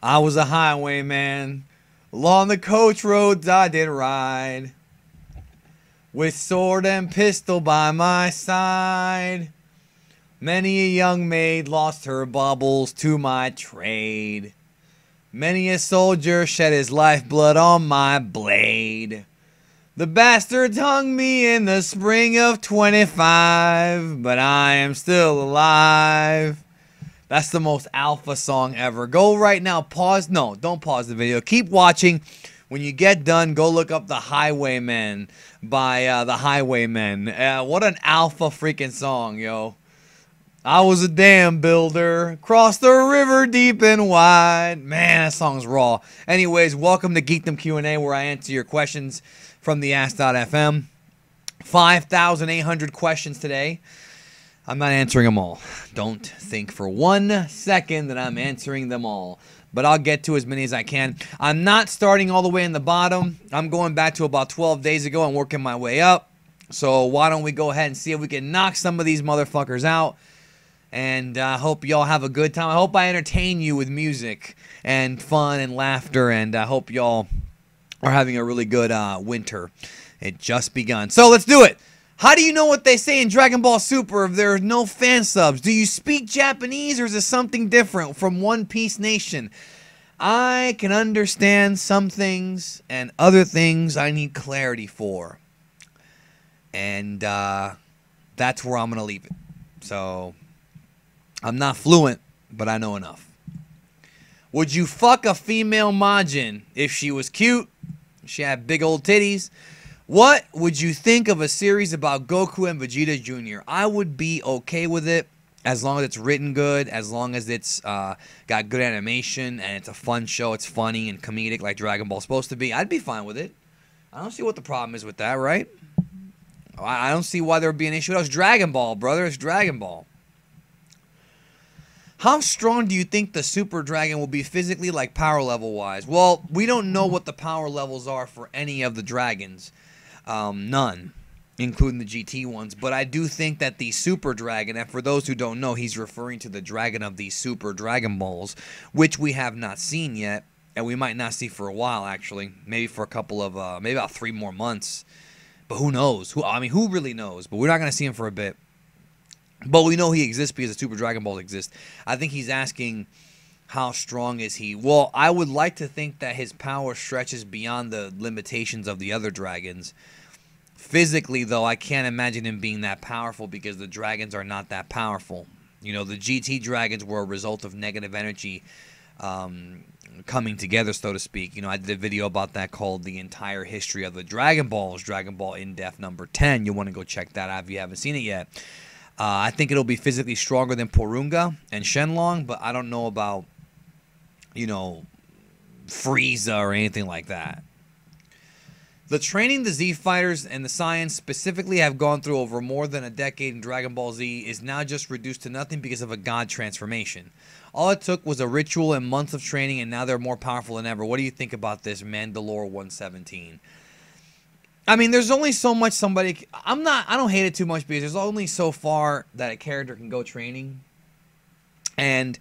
I was a highwayman. Along the coach roads I did ride, with sword and pistol by my side. Many a young maid lost her baubles to my trade. Many a soldier shed his lifeblood on my blade. The bastards hung me in the spring of 25, but I am still alive. That's the most alpha song ever. Go right now, pause. No, don't pause the video. Keep watching. When you get done, go look up The Highwaymen by The Highwaymen. What an alpha freaking song, yo. I was a dam builder, crossed the river deep and wide. Man, that song's raw. Anyways, welcome to Geekdom Q&A, where I answer your questions from the Ask.fm. 5,800 questions today. I'm not answering them all. Don't think for 1 second that I'm answering them all. But I'll get to as many as I can. I'm not starting all the way in the bottom. I'm going back to about 12 days ago and working my way up. So why don't we go ahead and see if we can knock some of these motherfuckers out. And I hope y'all have a good time. I hope I entertain you with music and fun and laughter. And I hope y'all are having a really good winter. It just begun. So let's do it. How do you know what they say in Dragon Ball Super if there are no fan subs? Do you speak Japanese or is it something different from One Piece Nation? I can understand some things and other things I need clarity for. And that's where I'm going to leave it. So I'm not fluent, but I know enough. Would you fuck a female Majin if she was cute? She had big old titties. What would you think of a series about Goku and Vegeta Jr.? I would be okay with it as long as it's written good, as long as it's got good animation and it's a fun show, it's funny and comedic like Dragon Ball's supposed to be. I'd be fine with it. I don't see what the problem is with that, right? I don't see why there would be an issue. It's Dragon Ball, brother. It's Dragon Ball. How strong do you think the Super Dragon will be physically, like power level wise? Well, we don't know what the power levels are for any of the dragons. None, including the GT ones. But I do think that the Super Dragon, and for those who don't know, he's referring to the dragon of the Super Dragon Balls, which we have not seen yet, and we might not see for a while, actually. Maybe for a couple of, maybe about 3 more months. But who knows? Who really knows? But we're not going to see him for a bit. But we know he exists because the Super Dragon Balls exist. I think he's asking, how strong is he? Well, I would like to think that his power stretches beyond the limitations of the other dragons. Physically, though, I can't imagine him being that powerful because the dragons are not that powerful. You know, the GT dragons were a result of negative energy coming together, so to speak. You know, I did a video about that called The Entire History of the Dragon Balls, Dragon Ball In-Depth number 10. You'll want to go check that out if you haven't seen it yet. I think it'll be physically stronger than Porunga and Shenlong, but I don't know about, you know, Frieza or anything like that. The training the Z fighters and the Saiyans specifically have gone through over more than a decade in Dragon Ball Z is now just reduced to nothing because of a god transformation. All it took was a ritual and months of training, and now they're more powerful than ever. What do you think about this, Mandalore 117? I mean, there's only so much somebody... I don't hate it too much because there's only so far that a character can go training. And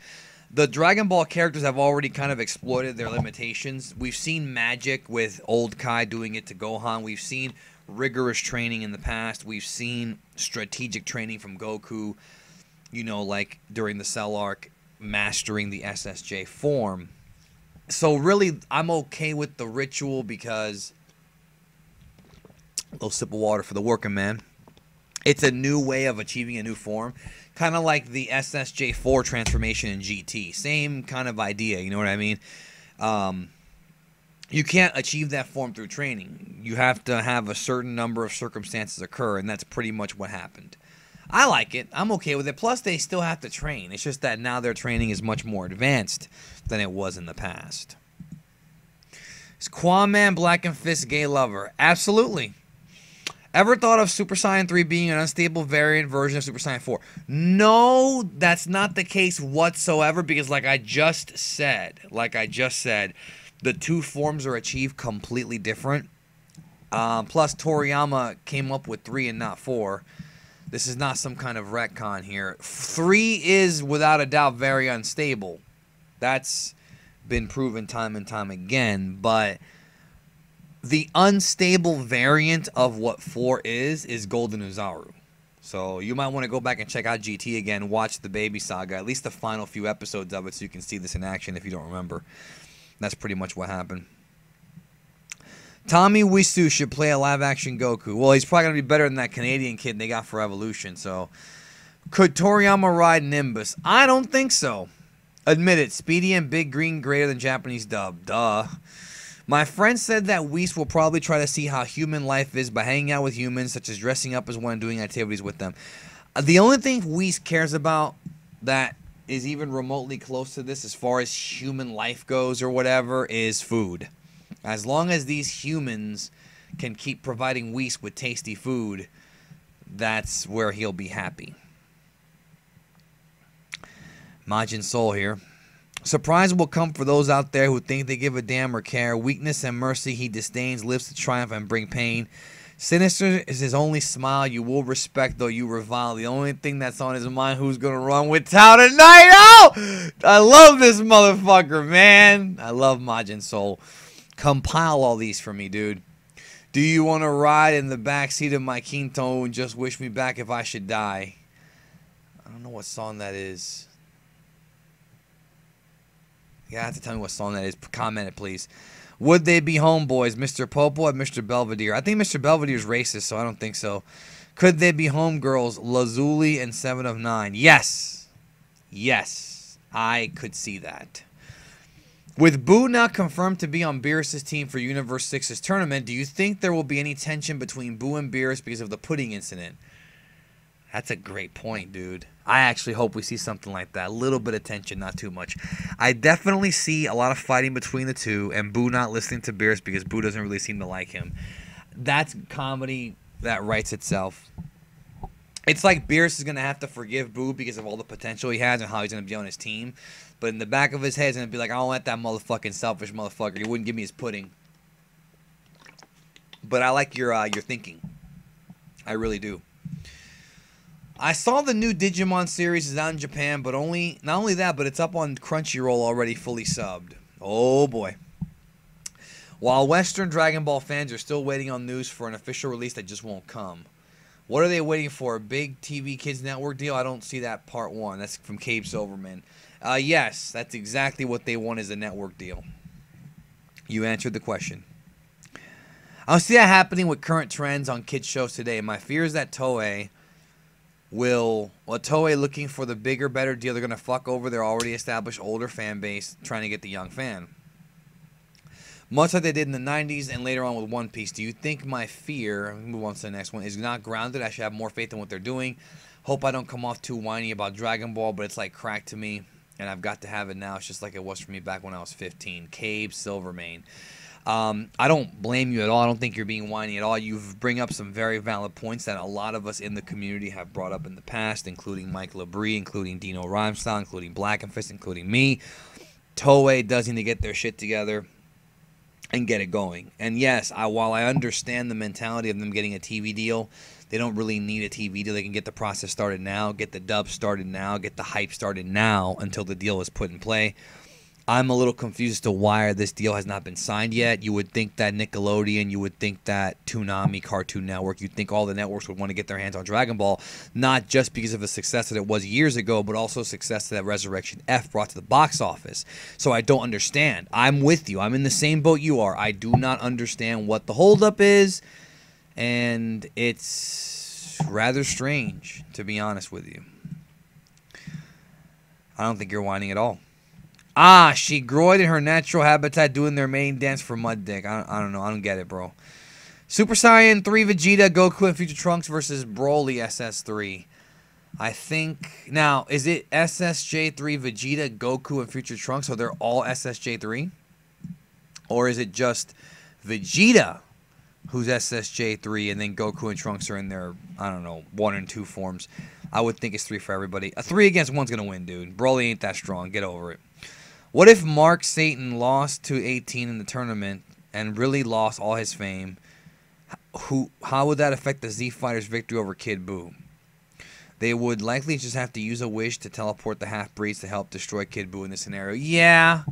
the Dragon Ball characters have already kind of exploited their limitations. We've seen magic with Old Kai doing it to Gohan. We've seen rigorous training in the past. We've seen strategic training from Goku, you know, like during the Cell arc, mastering the SSJ form. So really, I'm okay with the ritual because... A little sip of water for the working man. It's a new way of achieving a new form. Kind of like the SSJ4 transformation in GT. Same kind of idea, you know what I mean? You can't achieve that form through training. You have to have a certain number of circumstances occur, and that's pretty much what happened. I like it. I'm okay with it. Plus, they still have to train. It's just that now their training is much more advanced than it was in the past. Is Quaman Black and Fist gay lover? Absolutely. Ever thought of Super Saiyan 3 being an unstable variant version of Super Saiyan 4? No, that's not the case whatsoever because like I just said, the two forms are achieved completely different. Plus, Toriyama came up with 3 and not 4. This is not some kind of retcon here. 3 is, without a doubt, very unstable. That's been proven time and time again, but the unstable variant of what 4 is Golden Uzaru. So you might want to go back and check out GT again, watch the Baby Saga, at least the final few episodes of it, so you can see this in action if you don't remember. That's pretty much what happened. Tommy Wiseau should play a live-action Goku. Well, he's probably going to be better than that Canadian kid they got for Evolution. So, could Toriyama ride Nimbus? I don't think so. Admit it, Speedy and Big Green greater than Japanese dub. Duh. My friend said that Whis will probably try to see how human life is by hanging out with humans, such as dressing up as one and doing activities with them. The only thing Whis cares about that is even remotely close to this as far as human life goes or whatever is food. As long as these humans can keep providing Whis with tasty food, that's where he'll be happy. Majin Soul here. Surprise will come for those out there who think they give a damn or care. Weakness and mercy he disdains, lives to triumph and bring pain. Sinister is his only smile. You will respect, though you revile. The only thing that's on his mind, who's going to run with Tao tonight? Oh! I love this motherfucker, man. I love Majin Soul. Compile all these for me, dude. Do you want to ride in the backseat of my Quinto and just wish me back if I should die? I don't know what song that is. You have to tell me what song that is. Comment it, please. Would they be homeboys, Mr. Popo and Mr. Belvedere? I think Mr. Belvedere is racist, so I don't think so. Could they be homegirls, Lazuli and 7 of 9? Yes. Yes. I could see that. With Boo now confirmed to be on Beerus' team for Universe 6's tournament, do you think there will be any tension between Boo and Beerus because of the pudding incident? That's a great point, dude. I actually hope we see something like that. A little bit of tension, not too much. I definitely see a lot of fighting between the two, and Boo not listening to Beerus because Boo doesn't really seem to like him. That's comedy that writes itself. It's like Beerus is going to have to forgive Boo because of all the potential he has and how he's going to be on his team. But in the back of his head, he's going to be like, I don't let that motherfucking selfish motherfucker. He wouldn't give me his pudding. But I like your thinking. I really do. I saw the new Digimon series is out in Japan, but not only that, but it's up on Crunchyroll already fully subbed. Oh boy. While Western Dragon Ball fans are still waiting on news for an official release that just won't come. What are they waiting for? A big TV Kids Network deal? I don't see that part 1. That's from Cabe Silverman. Yes, that's exactly what they want is a network deal. You answered the question. I see that happening with current trends on kids shows today. My fear is that Toei looking for the bigger, better deal. They're going to fuck over their already established older fan base trying to get the young fan. Much like they did in the 90s and later on with One Piece. Do you think my fear, move on to the next one, is not grounded? I should have more faith in what they're doing. Hope I don't come off too whiny about Dragon Ball, but it's like crack to me, and I've got to have it now. It's just like it was for me back when I was 15. Cabe Silvermane. I don't blame you at all. I don't think you're being whiny at all. You bring up some very valid points that a lot of us in the community have brought up in the past, including Mike Labrie, including Dino Rhymestyle, including Black and Fist, including me. Toei does need to get their shit together and get it going. And yes, while I understand the mentality of them getting a TV deal, they don't really need a TV deal. They can get the process started now, get the dub started now, get the hype started now until the deal is put in play. I'm a little confused as to why this deal has not been signed yet. You would think that Nickelodeon, you would think that Toonami, Cartoon Network, you'd think all the networks would want to get their hands on Dragon Ball, not just because of the success that it was years ago, but also success that Resurrection F brought to the box office. So I don't understand. I'm with you. I'm in the same boat you are. I do not understand what the holdup is, and it's rather strange, to be honest with you. I don't think you're whining at all. She groyed in her natural habitat doing their main dance for Mud Dick. I don't know. I don't get it, bro. Super Saiyan 3 Vegeta, Goku, and Future Trunks versus Broly SS3. I think... Now, is it SSJ3 Vegeta, Goku, and Future Trunks, so they're all SSJ3? Or is it just Vegeta, who's SSJ3, and then Goku and Trunks are in their, I don't know, 1 and 2 forms? I would think it's 3 for everybody. A 3 against 1's going to win, dude. Broly ain't that strong. Get over it. What if Mark Satan lost to 18 in the tournament and really lost all his fame? How would that affect the Z Fighters' victory over Kid Buu? They would likely just have to use a wish to teleport the half-breeds to help destroy Kid Buu in this scenario. Yeah,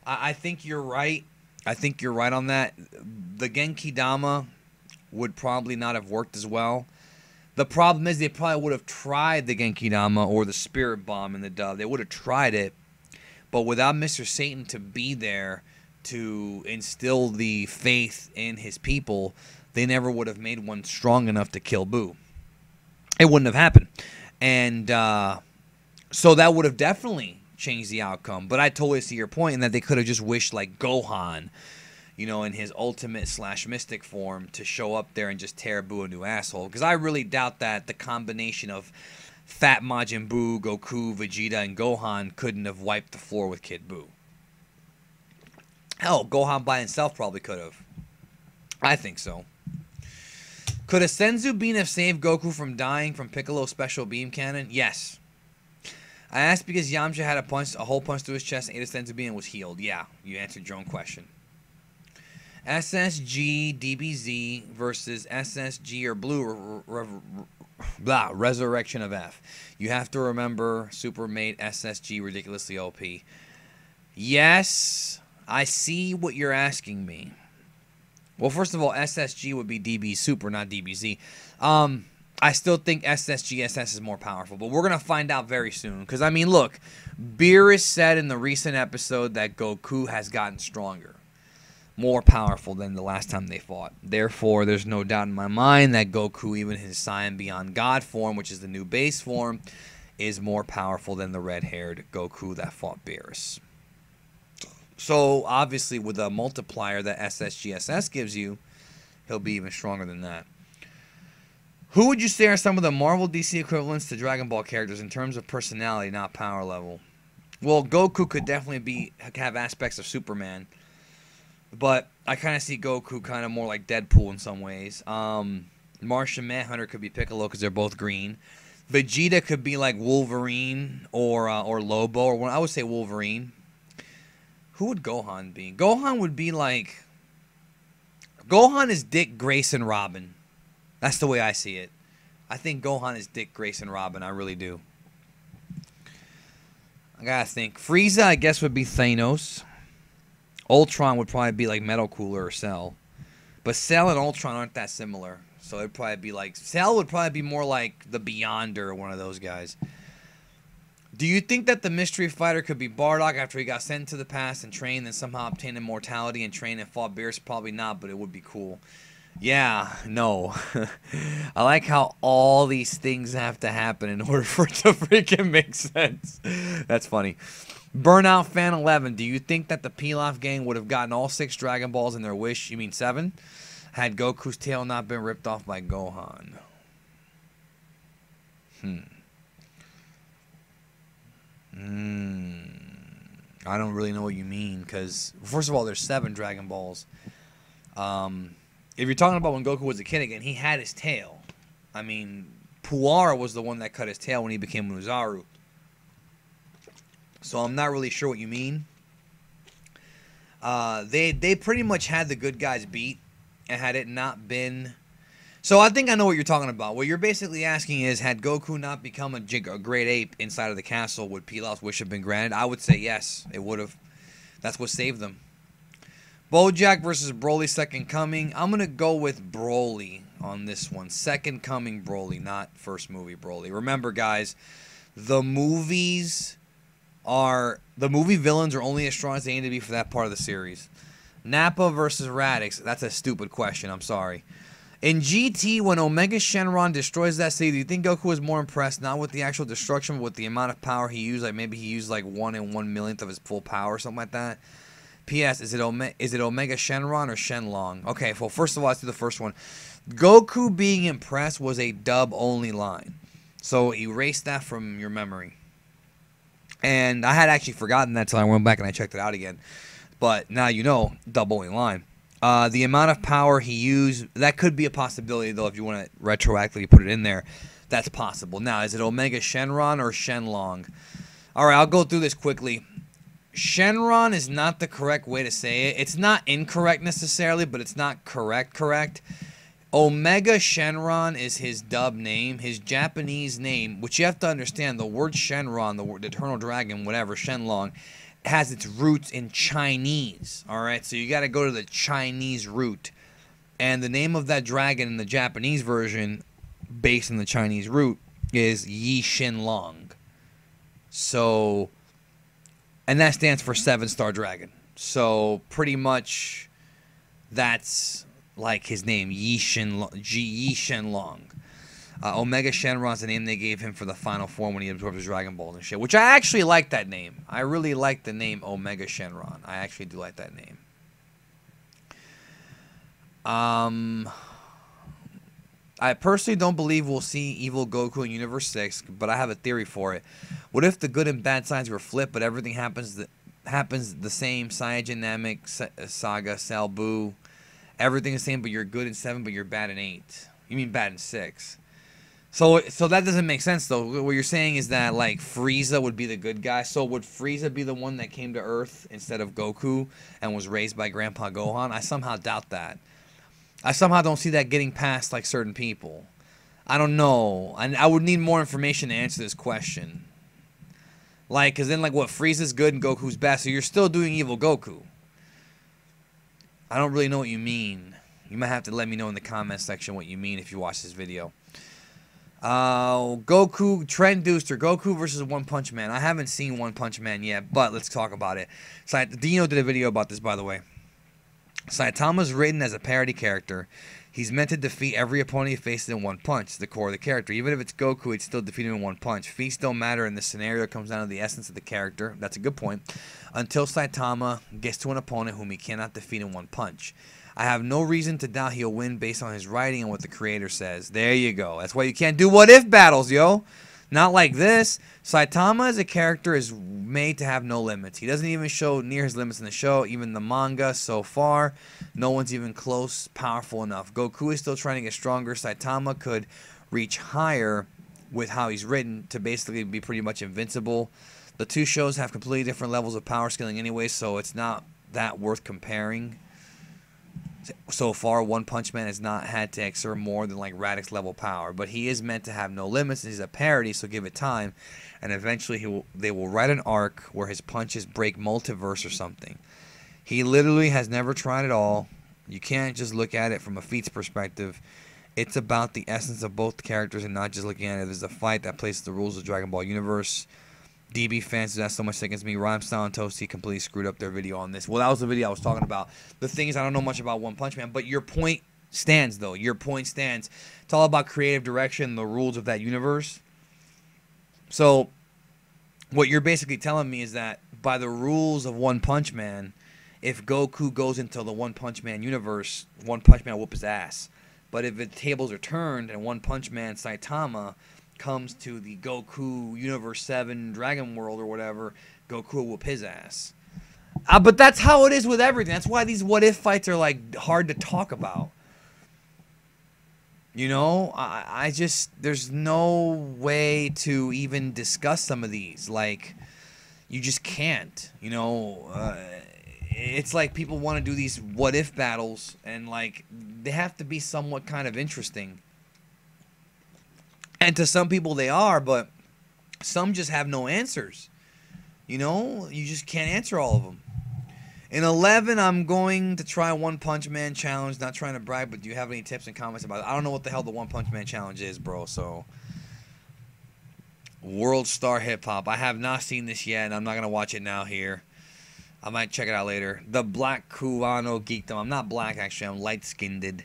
I think you're right. I think you're right on that. The Genki Dama would probably not have worked as well. The problem is they probably would have tried the Genki Dama or the Spirit Bomb in the dub. They would have tried it, but without Mr. Satan to be there to instill the faith in his people, they never would have made one strong enough to kill Boo. It wouldn't have happened. And so that would have definitely changed the outcome. But I totally see your point in that they could have just wished like Gohan, you know, in his ultimate / mystic form to show up there and just tear Boo a new asshole. Because I really doubt that the combination of Fat Majin Buu, Goku, Vegeta, and Gohan couldn't have wiped the floor with Kid Buu. Hell, Gohan by himself probably could have. I think so. Could a Senzu Bean have saved Goku from dying from Piccolo's special beam cannon? Yes. I asked because Yamcha had a hole punch through his chest and ate a Senzu Bean and was healed. Yeah, you answered your own question. SSG DBZ versus SSG or Blue Resurrection of F. You have to remember Super made SSG ridiculously OP. Yes, I see what you're asking me. Well, first of all, SSG would be DB Super, not DBZ. I still think SSGSS is more powerful, but we're going to find out very soon. Because, I mean, look, Beerus said in the recent episode that Goku has gotten stronger. More powerful than the last time they fought. Therefore, there's no doubt in my mind that Goku, even his Saiyan Beyond God form, which is the new base form, is more powerful than the red-haired Goku that fought Beerus. So, obviously, with a multiplier that SSGSS gives you, he'll be even stronger than that. Who would you say are some of the Marvel DC equivalents to Dragon Ball characters in terms of personality, not power level? Well, Goku could definitely have aspects of Superman. But I kind of see Goku kind of more like Deadpool in some ways. Martian Manhunter could be Piccolo because they're both green. Vegeta could be like Wolverine or Lobo. Or I would say Wolverine. Who would Gohan be? Gohan would be like... Gohan is Dick Grayson Robin. That's the way I see it. I think Gohan is Dick Grayson Robin. I really do. I gotta think. Frieza, I guess, would be Thanos. Ultron would probably be like Metal Cooler or Cell. But Cell and Ultron aren't that similar. So it'd probably be like... Cell would probably be more like the Beyonder or one of those guys. Do you think that the mystery fighter could be Bardock after he got sent into the past and trained and somehow obtained immortality and trained and fought Beerus? Probably not, but it would be cool. Yeah, no. I like how all these things have to happen in order for it to freaking make sense. That's funny. Burnout Fan 11. Do you think that the Pilaf gang would have gotten all 6 Dragon Balls in their wish? You mean 7? Had Goku's tail not been ripped off by Gohan? I don't really know what you mean, because first of all, there's 7 Dragon Balls. If you're talking about when Goku was a kid again, he had his tail. I mean, Puara was the one that cut his tail when he became Muzaru. So I'm not really sure what you mean. They pretty much had the good guys beat, and had it not been... So I think I know what you're talking about. What you're basically asking is, had Goku not become a great ape inside of the castle, would Pilaf's wish have been granted? I would say yes, it would have. That's what saved them. Bojack versus Broly Second Coming. I'm going to go with Broly on this one. Second Coming Broly, not first movie Broly. Remember, guys, the movie villains are only as strong as they aim to be for that part of the series. Nappa versus Radix. That's a stupid question. I'm sorry. In GT, when Omega Shenron destroys that city, do you think Goku was more impressed not with the actual destruction, but with the amount of power he used? Like maybe he used like 1 1/1,000,000th of his full power or something like that. P.S. Is it Omega Shenron or Shenlong? Okay, well, first of all, let's do the first one. Goku being impressed was a dub-only line. So erase that from your memory. And I had actually forgotten that until I went back and I checked it out again. But now you know, dub-only line. The amount of power he used, that could be a possibility, though, if you want to retroactively put it in there. That's possible. Now, is it Omega Shenron or Shenlong? All right, I'll go through this quickly. Shenron is not the correct way to say it. It's not incorrect necessarily, but it's not correct. Omega Shenron is his dub name. His Japanese name, which you have to understand, the word Shenron, the word Eternal Dragon, whatever, Shenlong, has its roots in Chinese. All right, so you got to go to the Chinese root. And the name of that dragon in the Japanese version, based on the Chinese root, is Yi Shin Long. So, and that stands for 7-star dragon. So pretty much that's like his name, Yi Shin Long. Omega Shenron's the name they gave him for the final form when he absorbed his Dragon Ball and shit. Which I actually like that name. I really like the name Omega Shenron. I actually do like that name. I personally don't believe we'll see evil Goku in Universe 6, but I have a theory for it. What if the good and bad sides were flipped, but everything happens the same? Saiyajin, Namek, Saga, Cell, Buu. Everything the same, but you're good in 7, but you're bad in 8. You mean bad in 6. So that doesn't make sense, though. What you're saying is that, like, Frieza would be the good guy. So would Frieza be the one that came to Earth instead of Goku and was raised by Grandpa Gohan? I somehow doubt that. I somehow don't see that getting past, like, certain people. I don't know. I would need more information to answer this question. Like, because then, like, what, Frieza's good and Goku's bad, so you're still doing evil Goku. I don't really know what you mean. You might have to let me know in the comment section what you mean if you watch this video. Goku, Trend Dooster, Goku versus One Punch Man. I haven't seen One Punch Man yet, but let's talk about it. Dino did a video about this, by the way. Saitama's written as a parody character. He's meant to defeat every opponent he faces in one punch, the core of the character. Even if it's Goku, it's still defeated in one punch. Feats don't matter in this scenario. It comes down to the essence of the character. That's a good point. Until Saitama gets to an opponent whom he cannot defeat in one punch. I have no reason to doubt he'll win based on his writing and what the creator says. There you go. That's why you can't do what-if battles, yo. Not like this. Saitama as a character is made to have no limits. He doesn't even show near his limits in the show. Even the manga so far, no one's even close, powerful enough. Goku is still trying to get stronger. Saitama could reach higher with how he's written to basically be pretty much invincible. The two shows have completely different levels of power scaling anyway, so it's not that worth comparing. So far, One Punch Man has not had to exert more than like Radix level power, but he is meant to have no limits. And he's a parody, so give it time, and eventually they will write an arc where his punches break multiverse or something. He literally has never tried it all. You can't just look at it from a feats perspective. It's about the essence of both characters and not just looking at it as a fight that plays the rules of Dragon Ball Universe. DB fans do that so much against me. Rhymestyle and Toasty completely screwed up their video on this. Well, that was the video I was talking about. The thing is, I don't know much about One Punch Man, but your point stands, though. Your point stands. It's all about creative direction, the rules of that universe. So, what you're basically telling me is that by the rules of One Punch Man, if Goku goes into the One Punch Man universe, One Punch Man will whoop his ass. But if the tables are turned and One Punch Man Saitama comes to the Goku Universe 7 Dragon World or whatever, Goku will whoop his ass. But that's how it is with everything. That's why these what-if fights are, like, hard to talk about. You know? I just... There's no way to even discuss some of these. Like, you just can't. You know? It's like people want to do these what-if battles, and, like, they have to be somewhat kind of interesting. And to some people they are, but some just have no answers. You know? You just can't answer all of them. In 11, I'm going to try One Punch Man Challenge. Not trying to brag, but do you have any tips and comments about it? I don't know what the hell the One Punch Man Challenge is, bro. So, World Star Hip Hop. I have not seen this yet, and I'm not going to watch it now here. I might check it out later. The Black Kuwano Geekdom. I'm not black, actually. I'm light-skinned.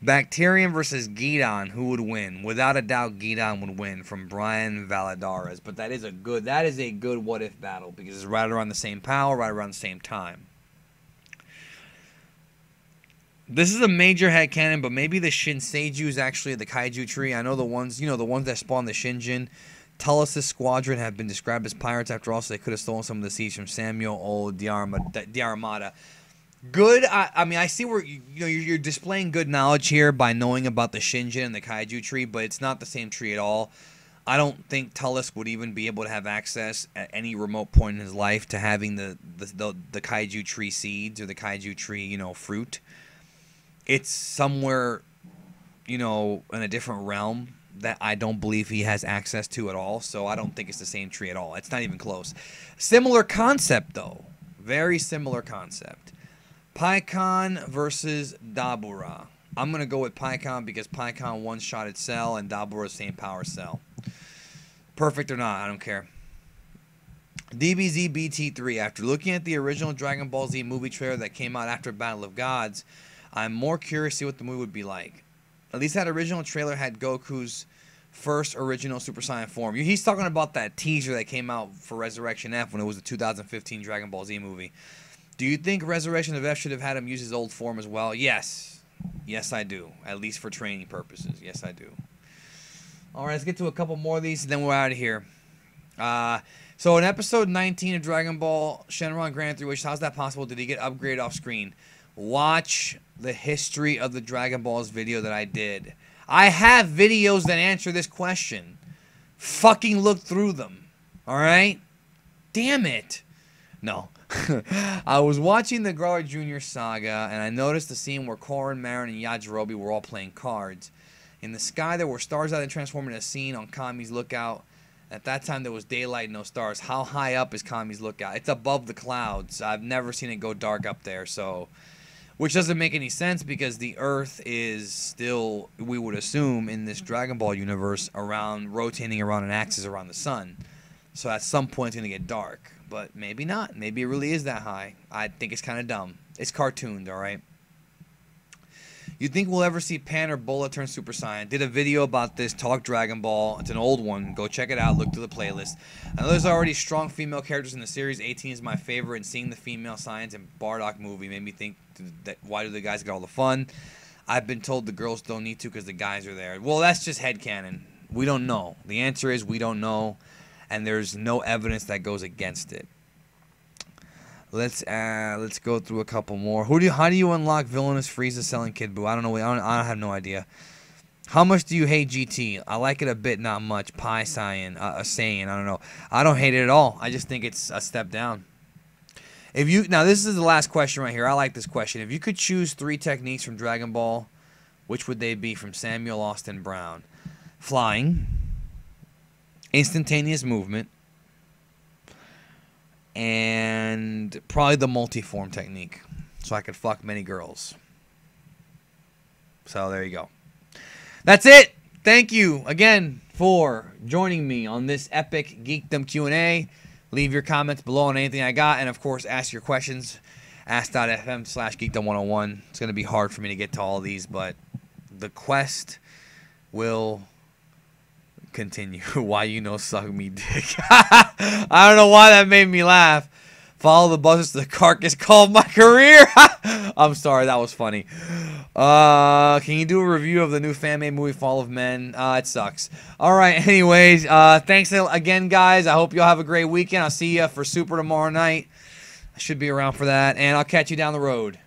Bacterian versus Geedon, who would win? Without a doubt, Geedon would win, from Brian Valadares. But that is a good what-if battle, because it's right around the same power, right around the same time. This is a major headcanon, but maybe the Shinseiju is actually the Kaiju tree. I know the ones, the ones that spawn the Shinjin. Tullis' squadron have been described as pirates after all, so they could have stolen some of the seeds from Samuel O. Diarmada. Good. I mean, I see where you're displaying good knowledge here by knowing about the Shinjin and the Kaiju tree, but it's not the same tree at all. I don't think Tullis would even be able to have access at any remote point in his life to having the Kaiju tree seeds or the Kaiju tree, fruit. It's somewhere, in a different realm that I don't believe he has access to at all. So I don't think it's the same tree at all. It's not even close. Similar concept, though. Very similar concept. Pikkon versus Dabura. I'm going to go with Pikkon because Pikkon one-shotted Cell and Dabura's same power Cell. Perfect or not, I don't care. DBZ BT3. After looking at the original Dragon Ball Z movie trailer that came out after Battle of Gods, I'm more curious to see what the movie would be like. At least that original trailer had Goku's first original Super Saiyan form. He's talking about that teaser that came out for Resurrection F when it was the 2015 Dragon Ball Z movie. Do you think Resurrection of F should have had him use his old form as well? Yes. Yes, I do. At least for training purposes. Yes, I do. All right, let's get to a couple more of these, and then we're out of here. So in episode 19 of Dragon Ball Shenron Grand 3 Wish, how's that possible? Did he get upgraded off screen? Watch the history of the Dragon Balls video that I did. I have videos that answer this question. Fucking look through them. Alright? Damn it. No. I was watching the Growler Jr. saga, and I noticed the scene where Korin, Marin, and Yajirobe were all playing cards. In the sky, there were stars that had transformed into a scene on Kami's lookout. At that time, there was daylight and no stars. How high up is Kami's lookout? It's above the clouds. I've never seen it go dark up there, so... Which doesn't make any sense because the Earth is still, we would assume, in this Dragon Ball universe, rotating around an axis around the sun. So at some point, it's going to get dark. But maybe not. Maybe it really is that high. I think it's kind of dumb. It's cartooned, alright? You think we'll ever see Pan or Bola turn Super Saiyan? Did a video about this, Talk Dragon Ball. It's an old one. Go check it out. Look through the playlist. I know there's already strong female characters in the series. 18 is my favorite, and seeing the female Saiyans in Bardock movie made me think, that why do the guys get all the fun? I've been told the girls don't need to because the guys are there. Well, that's just headcanon. We don't know. The answer is we don't know, and there's no evidence that goes against it. Let's go through a couple more. How do you unlock Villainous Frieza selling Kid Buu? I don't know. I have no idea. How much do you hate GT? I like it a bit, not much. Pi Saiyan, Saiyan. I don't know. I don't hate it at all. I just think it's a step down. Now this is the last question right here. I like this question. If you could choose 3 techniques from Dragon Ball, which would they be? From Samuel Austin Brown. Flying, instantaneous movement, and probably the multi-form technique, so I could fuck many girls. So there you go. That's it. Thank you again for joining me on this epic Geekdom Q&A. Leave your comments below on anything I got, and of course ask your questions. Ask.fm/Geekdom101. It's going to be hard for me to get to all these, but the quest will continue. Why you know suck me dick. I don't know why that made me laugh. Follow the buzzers to the carcass called my career. I'm sorry, that was funny. Can you do a review of the new fan-made movie Fall of Men? It sucks. Alright, anyways, thanks again, guys. I hope you all have a great weekend. I'll see you for Super tomorrow night. I should be around for that, and I'll catch you down the road.